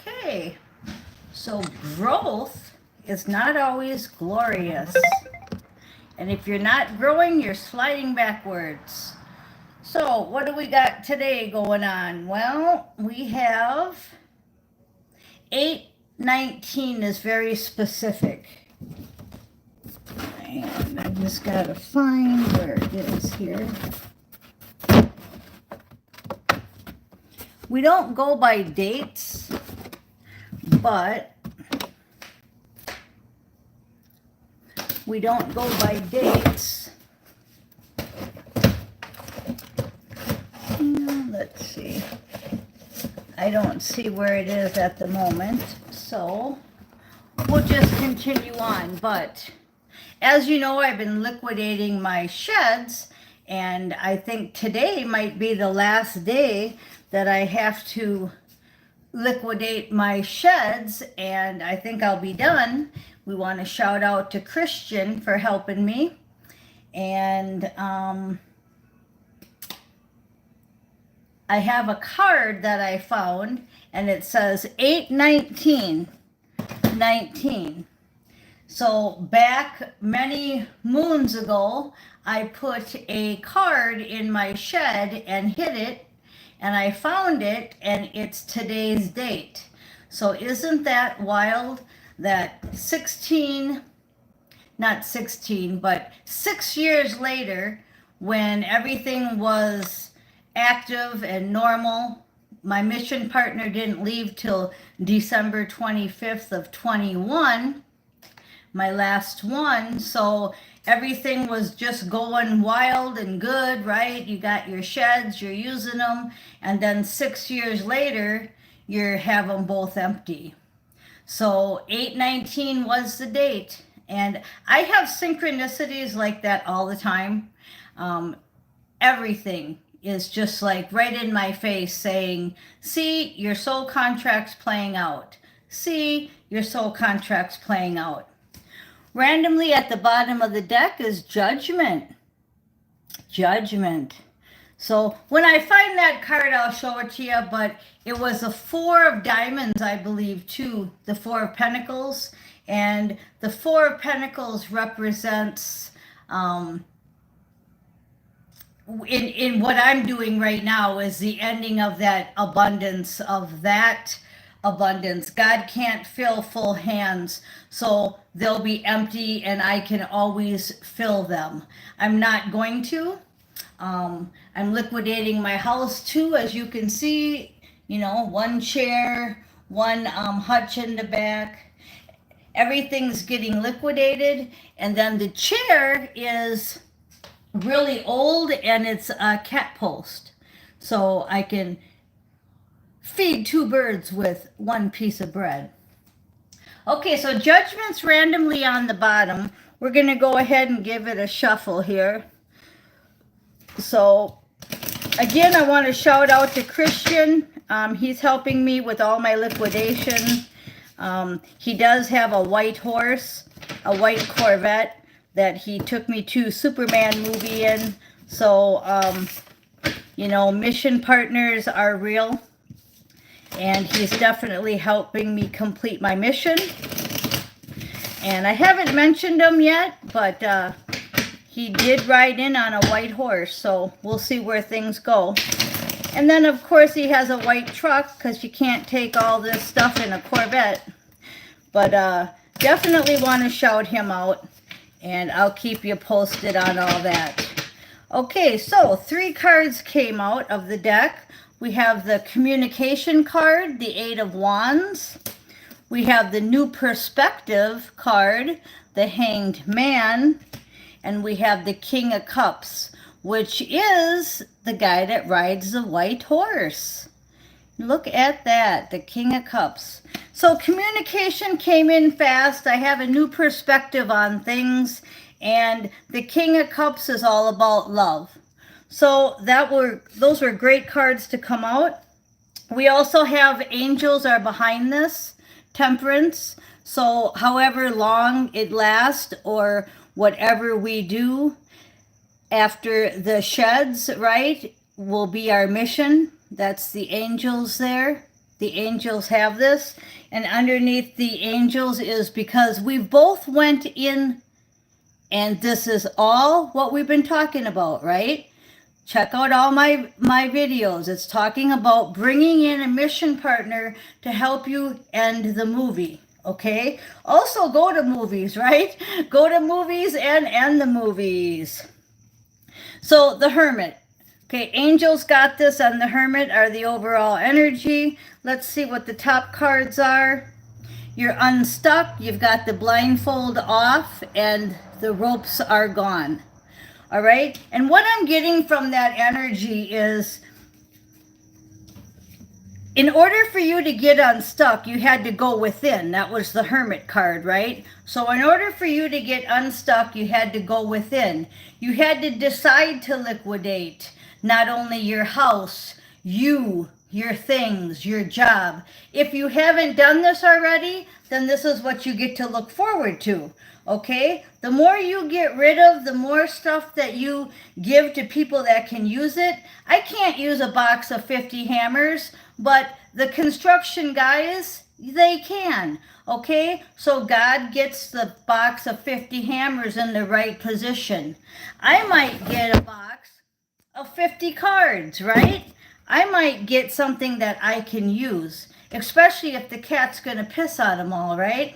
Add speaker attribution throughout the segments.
Speaker 1: Okay, so growth is not always glorious. And if you're not growing, you're sliding backwards. So, what do we got today going on? Well, we have 819 is very specific. And I just got to find where it is here. We don't go by dates, but we don't go by dates. Let's see. I don't see where it is at the moment, so we'll just continue on. But as you know, I've been liquidating my sheds, and I think today might be the last day that I have to liquidate my sheds, and I think I'll be done. We want to shout out to Christian for helping me. And I have a card that I found, and it says 819. So back many moons ago, I put a card in my shed and hid it, and I found it, and it's today's date. So isn't that wild that 6 years later, when everything was active and normal, my mission partner didn't leave till December 25th of 21, my last one. So everything was just going wild and good, right? You got your sheds, you're using them, and then 6 years later, you have them both empty. So 819 was the date. And I have synchronicities like that all the time. Everything is just like right in my face saying, see, your soul contract's playing out. See, your soul contract's playing out. Randomly at the bottom of the deck is Judgment. Judgment. So when I find that card, I'll show it to you, but it was a 4 of diamonds, I believe, too, the 4 of Pentacles. And the 4 of Pentacles represents, in what I'm doing right now, is the ending of that abundance, God can't fill full hands, so they'll be empty and I can always fill them. I'm not going to. I'm liquidating my house too, as you can see, one chair, one hutch in the back. Everything's getting liquidated, and then the chair is really old and it's a cat post. So I can feed 2 birds with 1 piece of bread. Okay, so Judgment's randomly on the bottom. We're going to go ahead and give it a shuffle here. So, again, I want to shout out to Christian. He's helping me with all my liquidation. He does have a white horse, a white Corvette that he took me to Superman movie in. So, mission partners are real. And he's definitely helping me complete my mission. And I haven't mentioned him yet, but he did ride in on a white horse, so we'll see where things go. And then, of course, he has a white truck, because you can't take all this stuff in a Corvette. But definitely want to shout him out, and I'll keep you posted on all that. Okay, so 3 cards came out of the deck. We have the communication card, the 8 of Wands. We have the new perspective card, the Hanged Man. And we have the King of Cups, which is the guy that rides the white horse. Look at that, the King of Cups. So communication came in fast. I have a new perspective on things. And the King of Cups is all about love. So those were great cards to come out. We also have angels are behind this, Temperance. So however long it lasts, or whatever we do after the sheds, right, will be our mission. That's the angels there. the angels have this. And underneath the angels is because we both went in, and this is all what we've been talking about, right? Check out all my videos. It's talking about bringing in a mission partner to help you end the movie, okay? Also go to movies, right? Go to movies and end the movies. So the Hermit. Okay, angels got this, and the Hermit are the overall energy. Let's see what the top cards are. You're unstuck. You've got the blindfold off, and the ropes are gone. All right? And what I'm getting from that energy is, in order for you to get unstuck, you had to go within. That was the Hermit card, right? So in order for you to get unstuck, you had to go within. You had to decide to liquidate not only your house, your things, your job. If you haven't done this already, then this is what you get to look forward to, okay? The more you get rid of, the more stuff that you give to people that can use it. I can't use a box of 50 hammers, but the construction guys, they can, okay? So God gets the box of 50 hammers in the right position. I might get a box of 50 cards, right? I might get something that I can use, especially if the cat's going to piss on them all, right?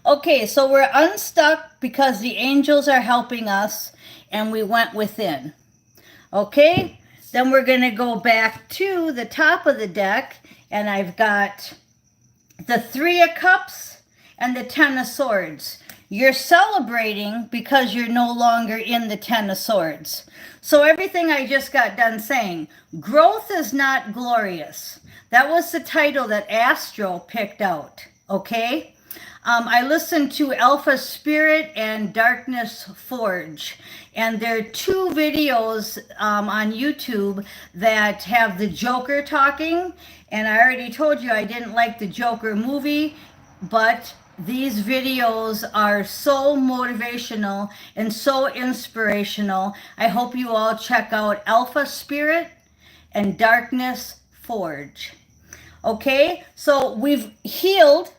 Speaker 1: Okay, so we're unstuck because the angels are helping us, and we went within. Okay, then we're going to go back to the top of the deck, and I've got the 3 of Cups and the 10 of Swords. You're celebrating because you're no longer in the 10 of Swords. So everything I just got done saying, growth is not glorious. That was the title that Astro picked out, okay? I listened to Alpha Spirit and Darkness Forge, and there are 2 videos on YouTube that have the Joker talking, and I already told you I didn't like the Joker movie, but these videos are so motivational and so inspirational. I hope you all check out Alpha Spirit and Darkness Forge. Okay, so we've healed.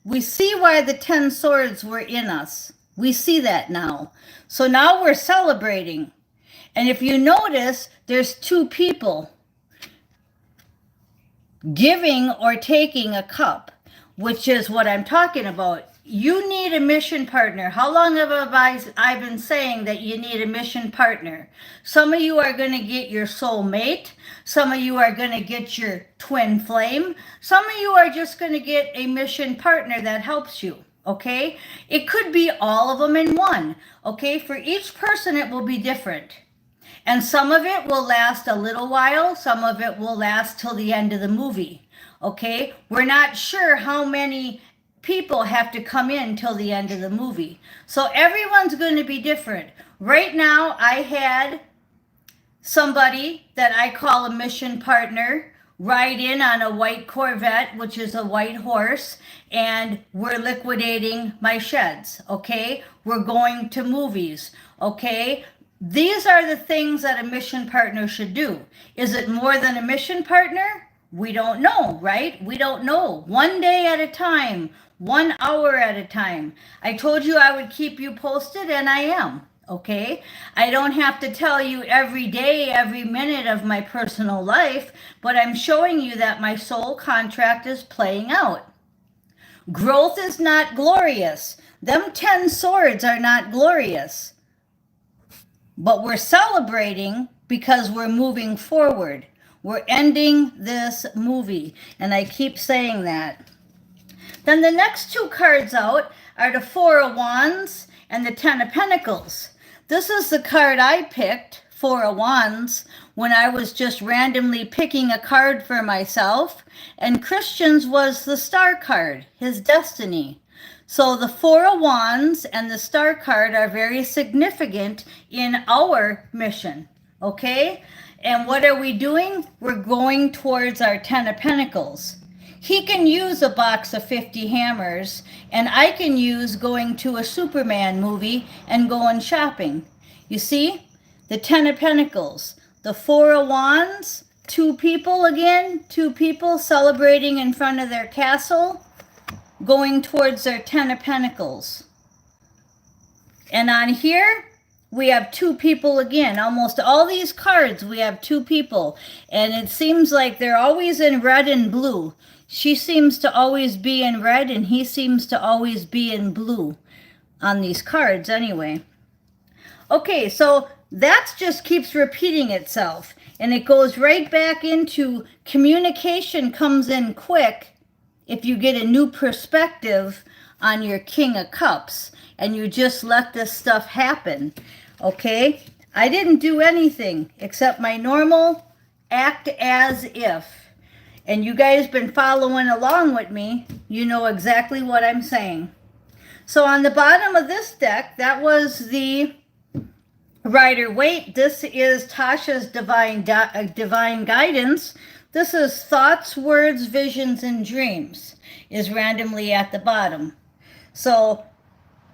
Speaker 1: We see why the 10 swords were in us. We see that now. So now we're celebrating. And if you notice, there's 2 people giving or taking a cup, which is what I'm talking about. You need a mission partner. How long have I been saying that you need a mission partner? Some of you are going to get your soul mate. Some of you are going to get your twin flame. Some of you are just going to get a mission partner that helps you, okay? It could be all of them in one, okay? For each person, it will be different. And some of it will last a little while. Some of it will last till the end of the movie, okay? We're not sure how many people have to come in till the end of the movie. So everyone's going to be different. Right now, I had somebody that I call a mission partner ride in on a white Corvette, which is a white horse, and we're liquidating my sheds, okay? We're going to movies, okay? These are the things that a mission partner should do. Is it more than a mission partner? We don't know, right? We don't know. One day at a time, 1 hour at a time. I told you I would keep you posted, and I am, okay? I don't have to tell you every day, every minute of my personal life, but I'm showing you that my soul contract is playing out. Growth is not glorious. Them 10 swords are not glorious. But we're celebrating because we're moving forward. We're ending this movie, and I keep saying that. Then the next 2 cards out are the 4 of Wands and the 10 of Pentacles. This is the card I picked, 4 of Wands, when I was just randomly picking a card for myself, and Christian's was the Star card, his destiny. So the 4 of Wands and the Star card are very significant in our mission, okay? And what are we doing? We're going towards our 10 of Pentacles. He can use a box of 50 hammers, and I can use going to a Superman movie and going shopping. You see? The 10 of Pentacles, the 4 of Wands, two people again, two people celebrating in front of their castle, going towards their 10 of Pentacles. And on here, we have two people again. Almost all these cards, we have two people. And it seems like they're always in red and blue. She seems to always be in red, and he seems to always be in blue on these cards anyway. Okay, so that just keeps repeating itself. And it goes right back into communication comes in quick if you get a new perspective on your King of Cups and you just let this stuff happen. Okay, I didn't do anything except my normal act as if. And you guys been following along with me. You know exactly what I'm saying. So on the bottom of this deck, that was the Rider-Waite. This is Tasha's divine guidance. This is thoughts, words, visions, and dreams is randomly at the bottom. So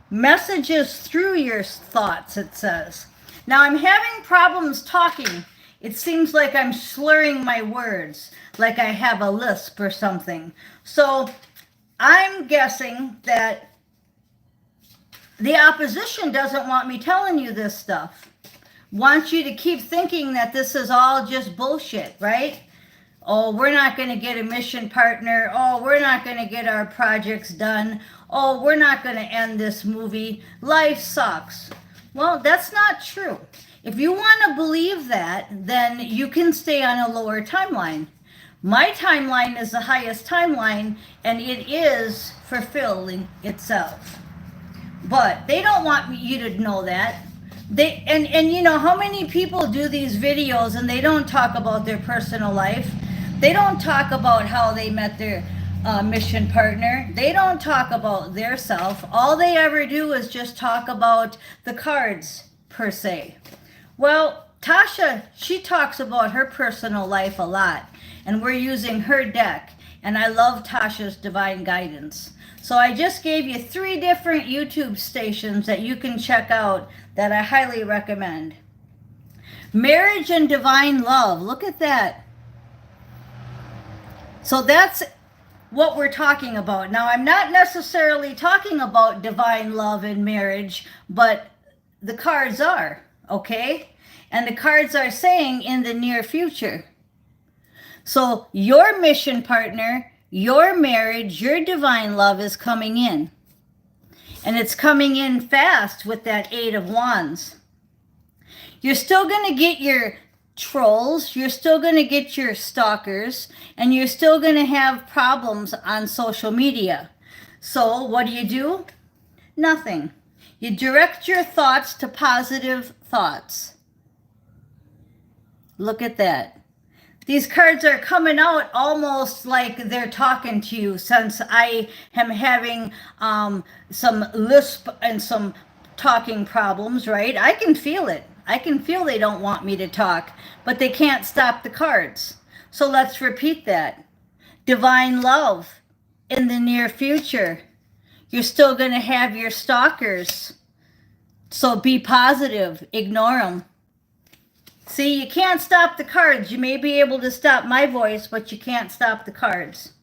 Speaker 1: messages through your thoughts, it says. Now I'm having problems talking. It seems like I'm slurring my words, like I have a lisp or something. So I'm guessing that the opposition doesn't want me telling you this stuff. Wants you to keep thinking that this is all just bullshit, right? Oh, we're not going to get a mission partner. Oh, we're not going to get our projects done. Oh, we're not going to end this movie. Life sucks. Well, that's not true. If you want to believe that, then you can stay on a lower timeline. My timeline is the highest timeline, and it is fulfilling itself. But they don't want you to know that. And you know, how many people do these videos and they don't talk about their personal life? They don't talk about how they met their mission partner. They don't talk about their self. All they ever do is just talk about the cards, per se. Well, Tasha, she talks about her personal life a lot, and we're using her deck, and I love Tasha's divine guidance. So I just gave you 3 different YouTube stations that you can check out that I highly recommend. Marriage and divine love. Look at that. So that's what we're talking about. Now, I'm not necessarily talking about divine love and marriage, but the cards are, okay? And the cards are saying in the near future. So your mission partner, your marriage, your divine love is coming in. And it's coming in fast with that 8 of Wands. You're still going to get your trolls, you're still going to get your stalkers, and you're still going to have problems on social media. So what do? Nothing. You direct your thoughts to positive thoughts. Look at that. These cards are coming out almost like they're talking to you, since I am having some lisp and some talking problems, right? I can feel it. I can feel they don't want me to talk, but they can't stop the cards. So let's repeat that. Divine love in the near future. You're still going to have your stalkers. So be positive. Ignore them. See, you can't stop the cards. You may be able to stop my voice, but you can't stop the cards.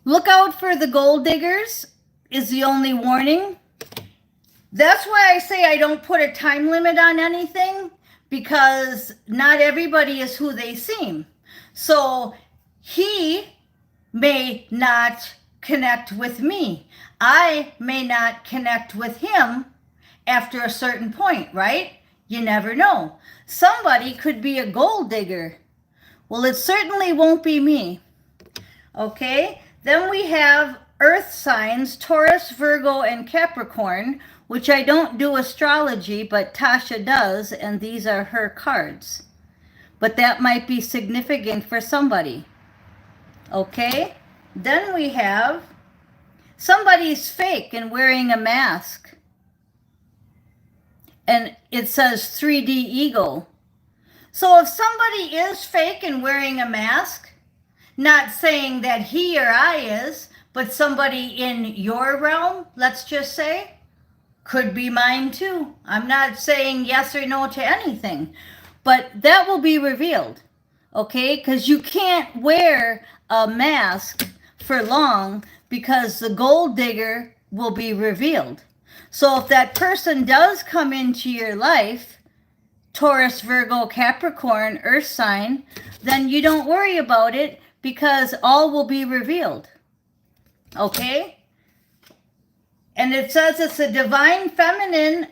Speaker 1: Look out for the gold diggers is the only warning. That's why I say I don't put a time limit on anything, because not everybody is who they seem. So he may not connect with me. I may not connect with him after a certain point, right? You never know. Somebody could be a gold digger. Well, it certainly won't be me. Okay? Then we have earth signs, Taurus, Virgo, and Capricorn, which I don't do astrology, but Tasha does, and these are her cards. But that might be significant for somebody. Okay? Then we have somebody's fake and wearing a mask. And it says 3D ego. So if somebody is fake and wearing a mask, not saying that he or I is, but somebody in your realm, let's just say, could be mine too. I'm not saying yes or no to anything, but that will be revealed. okay? Because you can't wear a mask for long because the gold digger will be revealed. So if that person does come into your life, Taurus, Virgo, Capricorn, Earth sign, then you don't worry about it because all will be revealed, okay? And it says it's a divine feminine.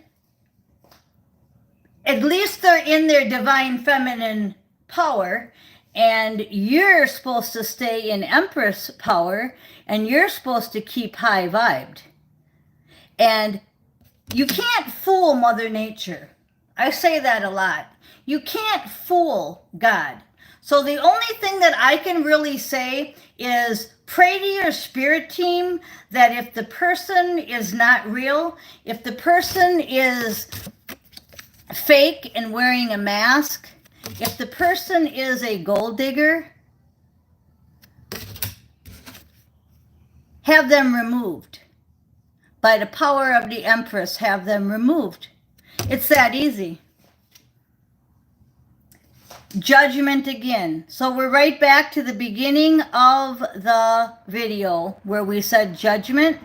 Speaker 1: At least they're in their divine feminine power, and you're supposed to stay in Empress power, and you're supposed to keep high vibed. And you can't fool Mother Nature. I say that a lot. You can't fool God. So the only thing that I can really say is pray to your spirit team that if the person is not real, if the person is fake and wearing a mask, if the person is a gold digger, have them removed. By the power of the Empress, have them removed. It's that easy. Judgment again. So we're right back to the beginning of the video where we said judgment.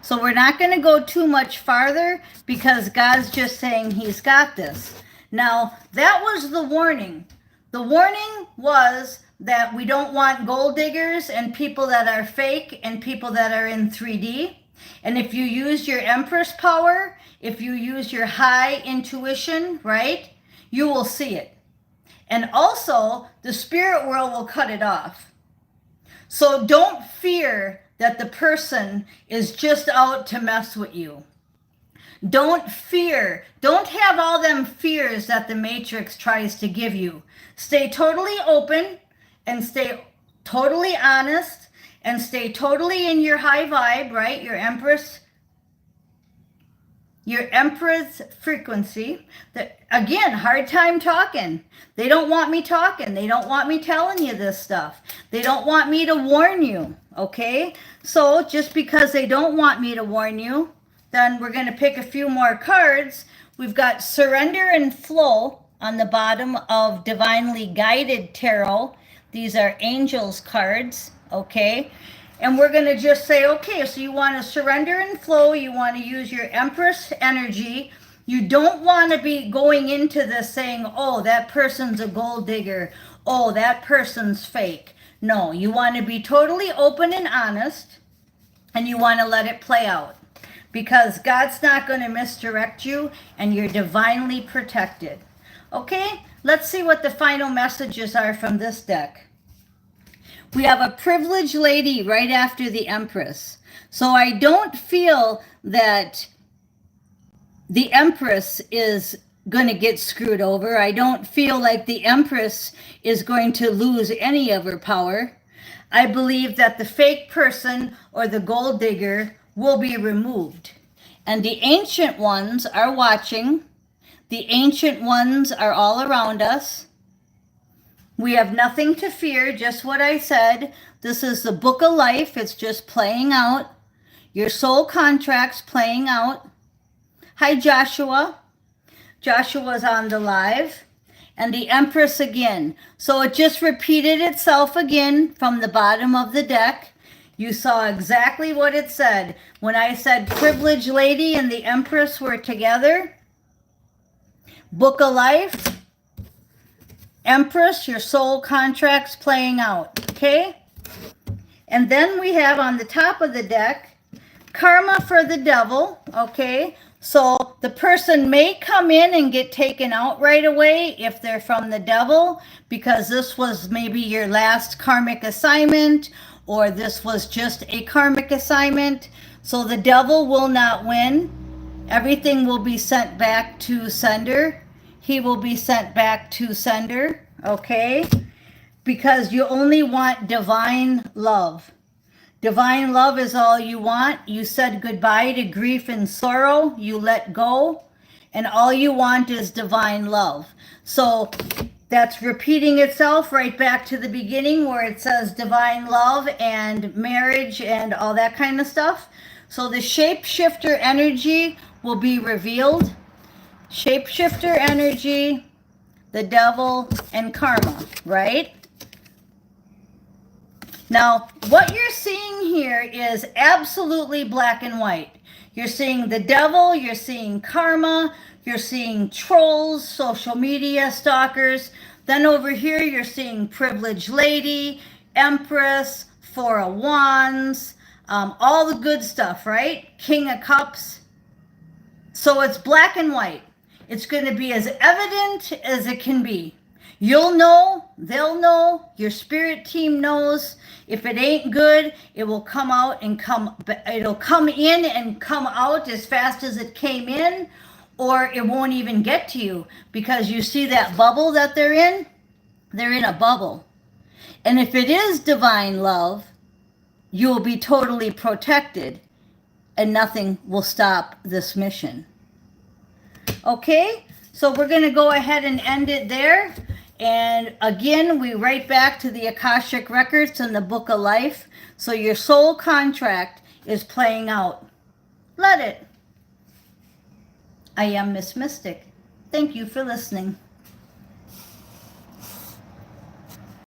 Speaker 1: So we're not going to go too much farther because God's just saying he's got this. Now, that was the warning. The warning was that we don't want gold diggers and people that are fake and people that are in 3D. And if you use your Empress power, if you use your high intuition, right, you will see it. And also, the spirit world will cut it off. So don't fear that the person is just out to mess with you. Don't fear. Don't have all them fears that the Matrix tries to give you. Stay totally open and stay totally honest and stay totally in your high vibe, right? Your Empress frequency. Again, hard time talking. They don't want me talking. They don't want me telling you this stuff. They don't want me to warn you, okay? So just because they don't want me to warn you, then we're going to pick a few more cards. We've got Surrender and Flow on the bottom of Divinely Guided Tarot. These are Angels cards, okay? And we're going to just say, okay, so you want to surrender and flow. You want to use your Empress energy. You don't want to be going into this saying, oh, that person's a gold digger. Oh, that person's fake. No, you want to be totally open and honest, and you want to let it play out. Because God's not going to misdirect you, and you're divinely protected. Okay, let's see what the final messages are from this deck. We have a privileged lady right after the Empress. So I don't feel that the Empress is going to get screwed over. I don't feel like the Empress is going to lose any of her power. I believe that the fake person or the gold digger will be removed. And the ancient ones are watching. The ancient ones are all around us. We have nothing to fear, just what I said. This is the book of life. It's just playing out. Your soul contract's playing out. Hi, Joshua. Joshua's on the live. And the Empress again. So it just repeated itself again from the bottom of the deck. You saw exactly what it said. When I said privileged lady and the Empress were together. Book of life. Empress, your soul contract's playing out, okay? And then we have on the top of the deck, karma for the devil, okay? So the person may come in and get taken out right away if they're from the devil, because this was maybe your last karmic assignment, or this was just a karmic assignment. So the devil will not win. Everything will be sent back to sender. He will be sent back to sender, okay? Because you only want divine love. Divine love is all you want. You said goodbye to grief and sorrow. You let go. And all you want is divine love. So that's repeating itself right back to the beginning where it says divine love and marriage and all that kind of stuff. So the shapeshifter energy will be revealed. Shapeshifter energy the devil, and karma, right? Now, what you're seeing here is absolutely black and white. You're seeing the devil, you're seeing karma, you're seeing trolls, social media stalkers. Then over here, you're seeing privileged lady, empress, four of wands, all the good stuff, right? King of cups. So it's black and white. It's going to be as evident as it can be. You'll know, they'll know, your spirit team knows. If it ain't good, it will come out and it'll come in and come out as fast as it came in, or it won't even get to you, because you see that bubble that they're in? They're in a bubble. And if it is divine love, you will be totally protected and nothing will stop this mission. Okay, so we're going to go ahead and end it there. And again, we write back to the Akashic Records and the Book of Life. So your soul contract is playing out. Let it. I am Miss Mystic. Thank you for listening.